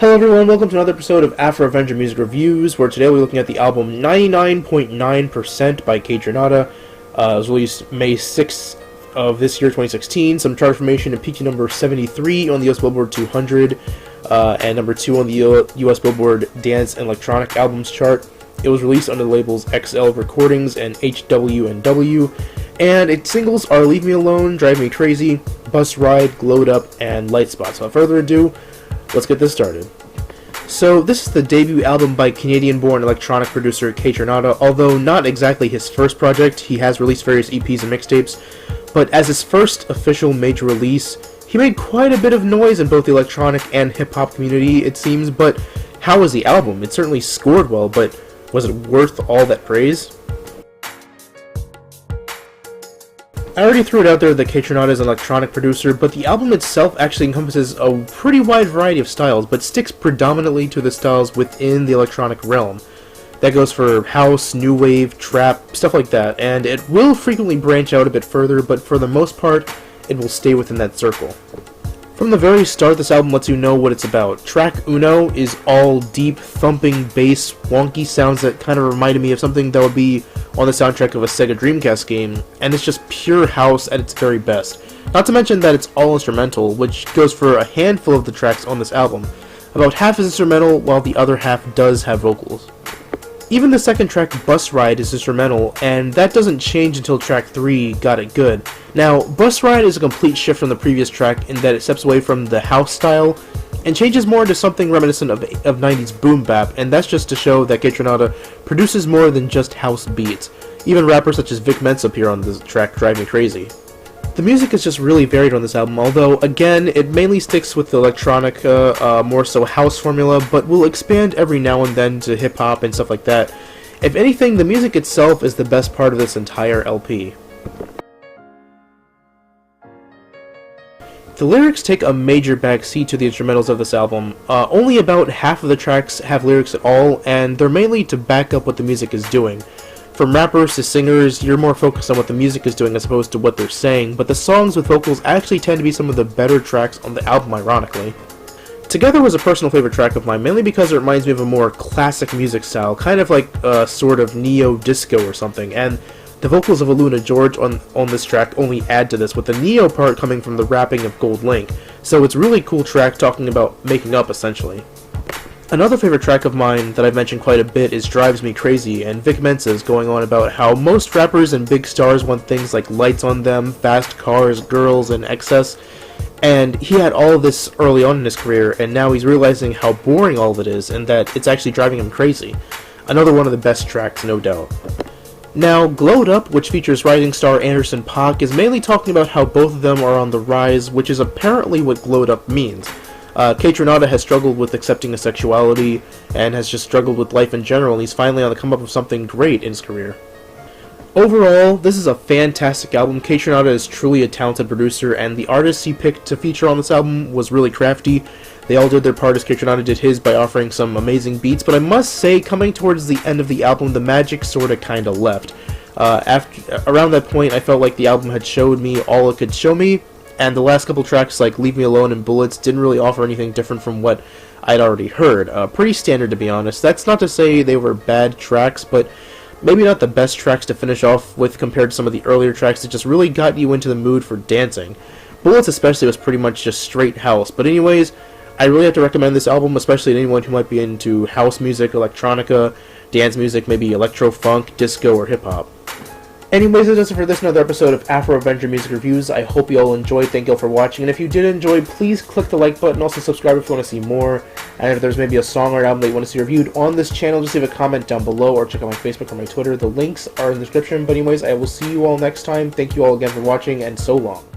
Hello everyone, welcome to another episode of Afro Avenger Music Reviews, where today we're looking at the album 99.9% by Kaytranada. It was released May 6th of this year, 2016. Some chart information: it peaked at number 73 on the US Billboard 200, and number 2 on the US Billboard Dance and Electronic Albums chart. It was released under the labels XL Recordings and HW&W, and its singles are Leave Me Alone, Drive Me Crazy, Bus Ride, Glowed Up, and Light Spots. Without further ado, let's get this started. So this is the debut album by Canadian-born electronic producer Kaytranada. Although not exactly his first project, he has released various EPs and mixtapes, but as his first official major release, he made quite a bit of noise in both the electronic and hip-hop community, it seems. But how was the album? It certainly scored well, but was it worth all that praise? I already threw it out there that Kaytranada is an electronic producer, but the album itself actually encompasses a pretty wide variety of styles, but sticks predominantly to the styles within the electronic realm. That goes for house, new wave, trap, stuff like that, and it will frequently branch out a bit further, but for the most part, it will stay within that circle. From the very start, this album lets you know what it's about. Track Uno is all deep, thumping bass, wonky sounds that kind of reminded me of something that would be on the soundtrack of a Sega Dreamcast game, and it's just pure house at its very best. Not to mention that it's all instrumental, which goes for a handful of the tracks on this album. About half is instrumental, while the other half does have vocals. Even the second track, Bus Ride, is instrumental, and that doesn't change until track 3, Got It Good. Now, Bus Ride is a complete shift from the previous track in that it steps away from the house style and changes more into something reminiscent of 90s boom bap, and that's just to show that Kaytranada produces more than just house beats. Even rappers such as Vic Mensa appear on the track Drive Me Crazy. The music is just really varied on this album, although, again, it mainly sticks with the electronic, more so house formula, but will expand every now and then to hip-hop and stuff like that. If anything, the music itself is the best part of this entire LP. The lyrics take a major backseat to the instrumentals of this album. Only about half of the tracks have lyrics at all, and they're mainly to back up what the music is doing. From rappers to singers, you're more focused on what the music is doing as opposed to what they're saying, but the songs with vocals actually tend to be some of the better tracks on the album, ironically. Together was a personal favorite track of mine, mainly because it reminds me of a more classic music style, kind of like a sort of neo-disco or something, and the vocals of Aluna George on this track only add to this, with the neo part coming from the rapping of Gold Link, so it's a really cool track talking about making up, essentially. Another favorite track of mine that I've mentioned quite a bit is Drives Me Crazy, and Vic Mensa is going on about how most rappers and big stars want things like lights on them, fast cars, girls, and excess, and he had all of this early on in his career, and now he's realizing how boring all of it is, and that it's actually driving him crazy. Another one of the best tracks, no doubt. Now, Glowed Up, which features rising star Anderson .Paak, is mainly talking about how both of them are on the rise, which is apparently what Glowed Up means. Kaytranada has struggled with accepting his sexuality, and has just struggled with life in general, and he's finally on the come up with something great in his career. Overall, this is a fantastic album. Kaytranada is truly a talented producer, and the artists he picked to feature on this album was really crafty. They all did their part as Kaytranada did his by offering some amazing beats, but I must say, coming towards the end of the album, the magic sorta kinda left. Around that point, I felt like the album had showed me all it could show me, and the last couple tracks like Leave Me Alone and Bullets didn't really offer anything different from what I'd already heard. Pretty standard, to be honest. That's not to say they were bad tracks, but maybe not the best tracks to finish off with compared to some of the earlier tracks that just really got you into the mood for dancing. Bullets especially was pretty much just straight house, but anyways, I really have to recommend this album, especially to anyone who might be into house music, electronica, dance music, maybe electro-funk, disco, or hip-hop. Anyways, that does it for this another episode of Afro Avenger Music Reviews. I hope you all enjoyed. Thank you all for watching. And if you did enjoy, please click the like button. Also subscribe if you want to see more. And if there's maybe a song or album that you want to see reviewed on this channel, just leave a comment down below or check out my Facebook or my Twitter. The links are in the description. But anyways, I will see you all next time. Thank you all again for watching, and so long.